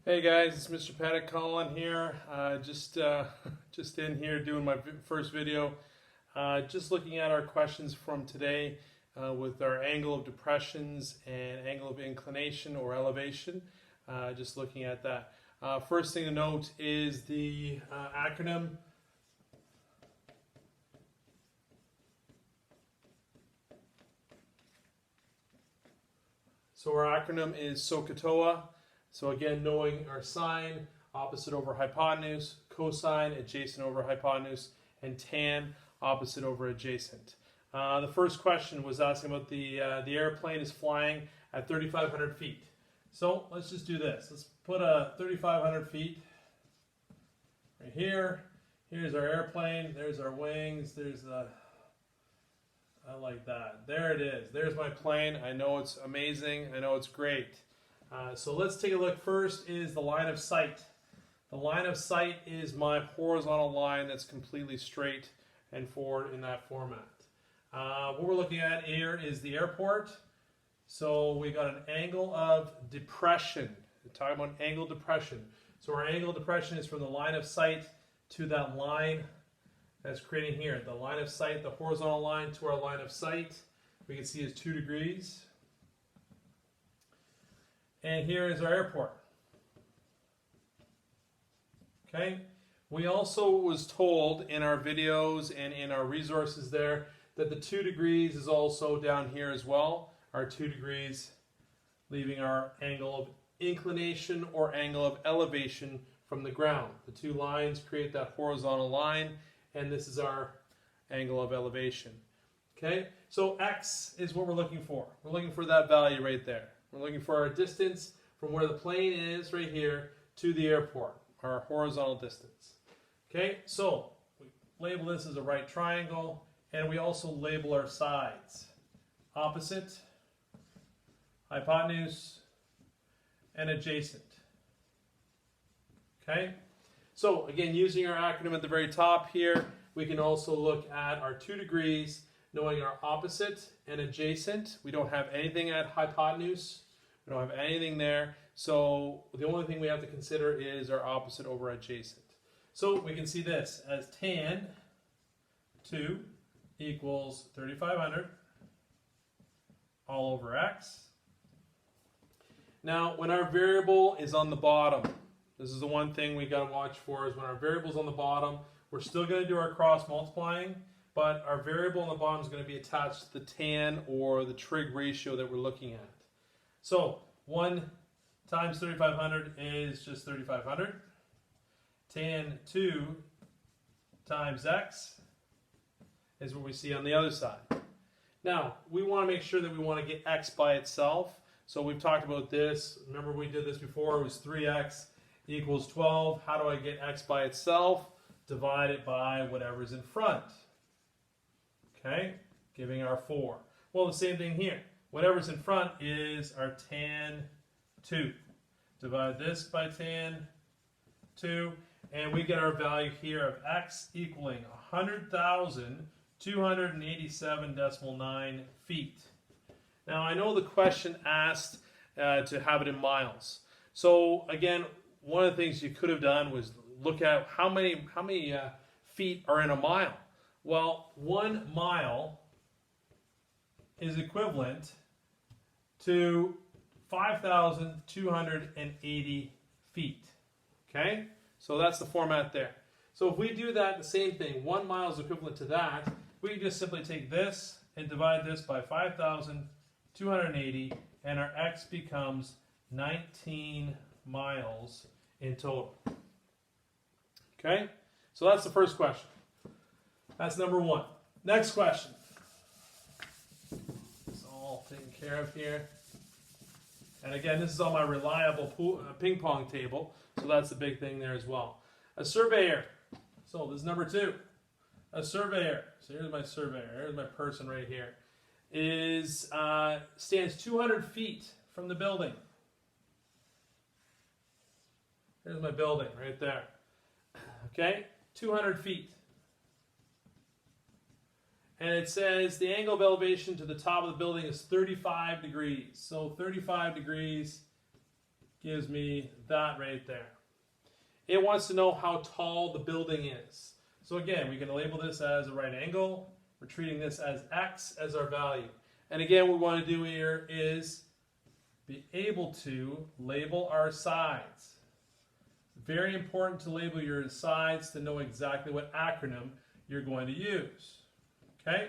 Hey guys, it's Mr. Paddock calling here. Just in here doing my first video. Just looking at our questions from today with our angle of depressions and angle of inclination or elevation. Just looking at that. First thing to note is the acronym. So our acronym is SOHCAHTOA. So again, knowing our sine, opposite over hypotenuse, cosine, adjacent over hypotenuse, and tan, opposite over adjacent. The first question was asking about the airplane is flying at 3,500 feet. So let's just do this. Let's put a 3,500 feet right here. Here's our airplane. There's our wings. There's the... I like that. There it is. There's my plane. I know it's amazing. I know it's great. So let's take a look. First is the line of sight. The line of sight is my horizontal line that's completely straight and forward in that format. What we're looking at here is the airport. So we got an angle of depression. We're talking about angle depression. So our angle of depression is from the line of sight to that line that's creating here. The line of sight, the horizontal line to our line of sight, we can see is 2 degrees. And here is our airport. Okay. We also was told in our videos and in our resources there that the 2 degrees is also down here as well. Our 2 degrees leaving our angle of inclination or angle of elevation from the ground. The two lines create that horizontal line, and this is our angle of elevation. Okay, so X is what we're looking for. We're looking for that value right there. We're looking for our distance from where the plane is right here to the airport, our horizontal distance. Okay, so we label this as a right triangle, and we also label our sides. Opposite, hypotenuse, and adjacent. Okay, so again, using our acronym at the very top here, we can also look at our 2 degrees, knowing our opposite and adjacent. We don't have anything at hypotenuse. We don't have anything there. So the only thing we have to consider is our opposite over adjacent. So we can see this as tan 2 equals 3,500 all over x. Now, when our variable is on the bottom, this is the one thing we got to watch for, is when our variable is on the bottom, we're still going to do our cross multiplying, but our variable on the bottom is going to be attached to the tan or the trig ratio that we're looking at. So 1 times 3,500 is just 3,500. Tan 2 times x is what we see on the other side. Now, we want to make sure that we want to get x by itself. So we've talked about this. Remember we did this before. It was 3x equals 12. How do I get x by itself? Divide it by whatever's in front. Okay, giving our 4. Well, the same thing here. Whatever's in front is our tan 2. Divide this by tan 2, and we get our value here of x equaling 100,287.9 feet. Now, I know the question asked to have it in miles. So again, one of the things you could have done was look at how many feet are in a mile. Well, 1 mile is equivalent to 5,280 feet. Okay? So that's the format there. So if we do that, the same thing, 1 mile is equivalent to that, we can just simply take this and divide this by 5,280, and our x becomes 19 miles in total. Okay? So that's the first question. That's number 1. Next question. It's all taken care of here. And again, this is on my reliable ping pong table, so that's the big thing there as well. A surveyor. So this is number 2. A surveyor. So here's my surveyor. Here's my person right here. Stands 200 feet from the building. Here's my building right there. Okay, 200 feet. And it says the angle of elevation to the top of the building is 35 degrees. So 35 degrees gives me that right there. It wants to know how tall the building is. So again, we can label this as a right angle. We're treating this as x as our value. And again, what we want to do here is be able to label our sides. Very important to label your sides to know exactly what acronym you're going to use. Okay?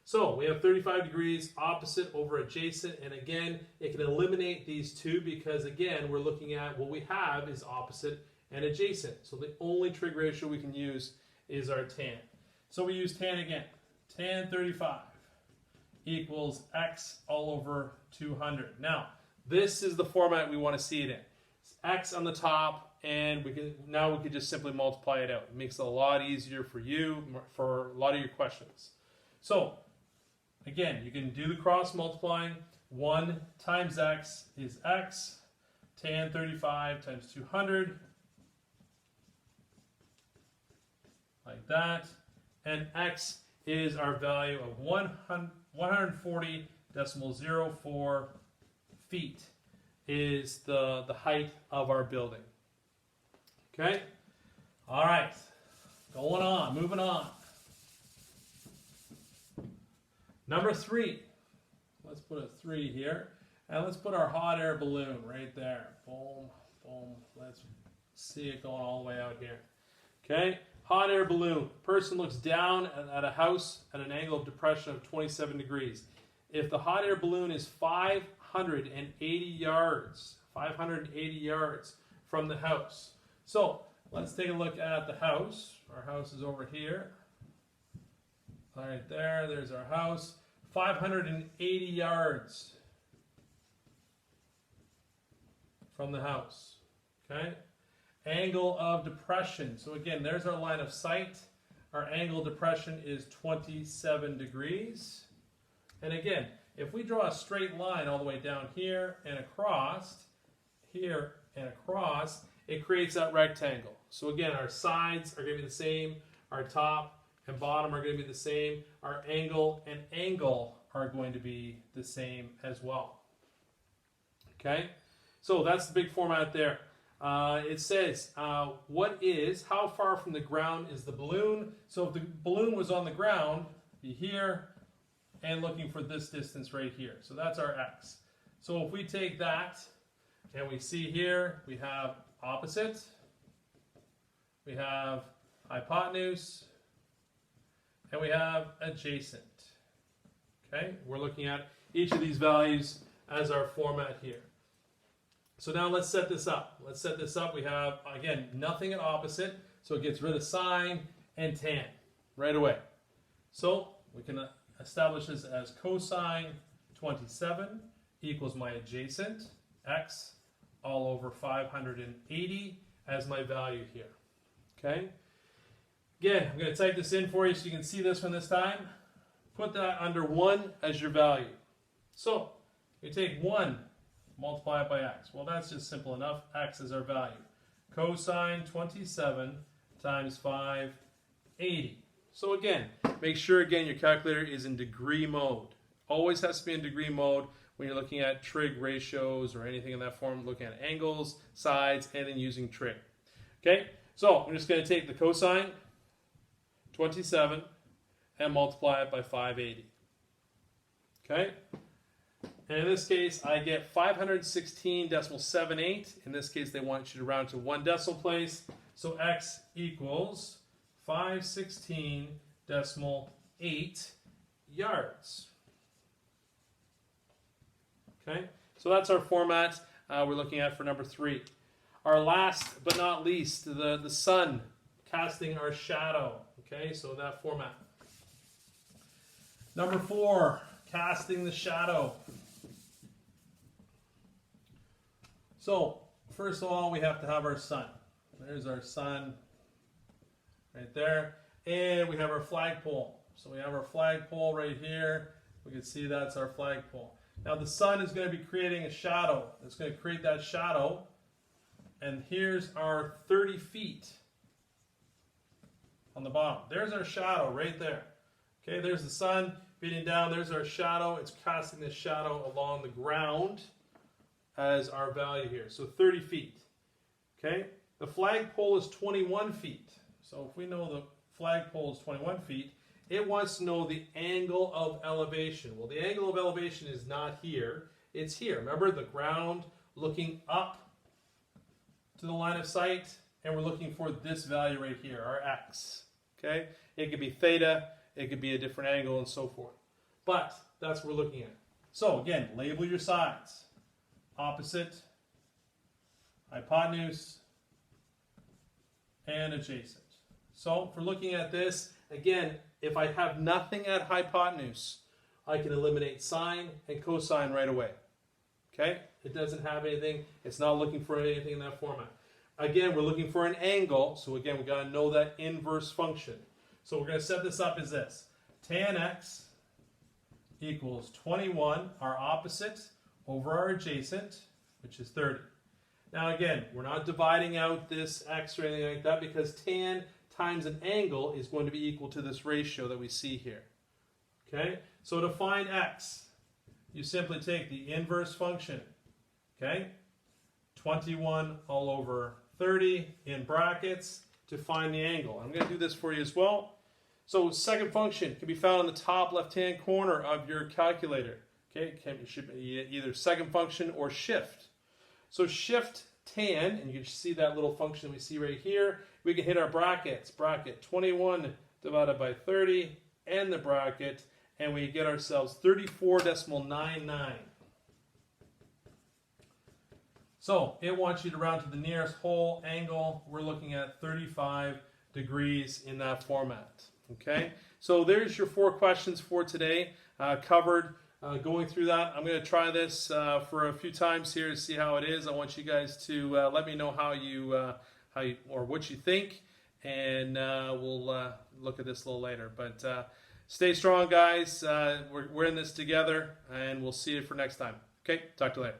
So we have 35 degrees, opposite over adjacent, and again, it can eliminate these two because again, we're looking at what we have is opposite and adjacent. So the only trig ratio we can use is our tan. So we use tan again. Tan 35 equals x all over 200. Now, this is the format we want to see it in. It's x on the top, and we can just simply multiply it out. It makes it a lot easier for you, for a lot of your questions. So, again, you can do the cross multiplying. 1 times x is x. Tan 35 times 200. Like that. And x is our value of 140.04 feet is the height of our building. Okay? All right. Going on, moving on. Number 3. Let's put a 3 here. And let's put our hot air balloon right there. Boom, boom. Let's see it going all the way out here. Okay? Hot air balloon. Person looks down at a house at an angle of depression of 27 degrees. If the hot air balloon is 580 yards from the house. So let's take a look at the house. Our house is over here. Right there, there's our house. 580 yards from the house. Okay? Angle of depression. So again, there's our line of sight. Our angle of depression is 27 degrees. And again, if we draw a straight line all the way down here and across, it creates that rectangle. So again, our sides are going to be the same. Our top and bottom are going to be the same. Our angle and angle are going to be the same as well. Okay? So that's the big format there. It says, how far from the ground is the balloon? So if the balloon was on the ground, be here, and looking for this distance right here. So that's our x. So if we take that, and we see here, we have opposite, we have hypotenuse, and we have adjacent. Okay, we're looking at each of these values as our format here. So now let's set this up. We have, again, nothing at opposite, so it gets rid of sine and tan right away. So we can establish this as cosine 27 equals my adjacent, x, all over 580 as my value here. Okay? Again, I'm going to type this in for you so you can see this one this time. Put that under 1 as your value. So, you take 1, multiply it by x. Well, that's just simple enough. X is our value. Cosine 27 times 580. So again, make sure your calculator is in degree mode. Always has to be in degree mode when you're looking at trig ratios or anything in that form, looking at angles, sides, and then using trig. Okay, so I'm just going to take the cosine 27 and multiply it by 580. Okay, and in this case, I get 516.78. In this case, they want you to round to 1 decimal place. So x equals 516.8 yards. Okay, so that's our format we're looking at for number 3. Our last but not least, the sun casting our shadow. Okay, so that format. Number 4, casting the shadow. So, first of all, we have to have our sun. There's our sun right there. And we have our flagpole. So we have our flagpole right here. We can see that's our flagpole. Now the sun is going to be creating a shadow. It's going to create that shadow. And here's our 30 feet on the bottom. There's our shadow right there. Okay, there's the sun beating down. There's our shadow. It's casting the shadow along the ground. as our value here. So 30 feet. Okay? The flagpole is 21 feet. So if we know the flagpole is 21 feet, it wants to know the angle of elevation. Well, the angle of elevation is not here. It's here. Remember the ground looking up to the line of sight, and we're looking for this value right here, our x. Okay? It could be theta, it could be a different angle, and so forth. But that's what we're looking at. So again, label your sides. Opposite, hypotenuse, and adjacent. So if we're looking at this, again, if I have nothing at hypotenuse, I can eliminate sine and cosine right away. Okay? It doesn't have anything. It's not looking for anything in that format. Again, we're looking for an angle. So again, we've got to know that inverse function. So we're going to set this up as this. Tan x equals 21, our opposite, over our adjacent, which is 30. Now again, we're not dividing out this x or anything like that because tan times an angle is going to be equal to this ratio that we see here. Okay? So to find x, you simply take the inverse function. Okay? 21 all over 30 in brackets to find the angle. I'm going to do this for you as well. So second function can be found in the top left-hand corner of your calculator. Okay? It should be either second function or shift. So shift tan, and you can see that little function we see right here. We can hit our brackets. Bracket 21 divided by 30 and the bracket, and we get ourselves 34.99. So it wants you to round to the nearest whole angle. We're looking at 35 degrees in that format. Okay, so there's your 4 questions for today covered. Going through that, I'm going to try this for a few times here to see how it is. I want you guys to let me know how you or what you think, and we'll look at this a little later. But stay strong, guys. We're in this together, and we'll see you for next time. Okay, talk to you later.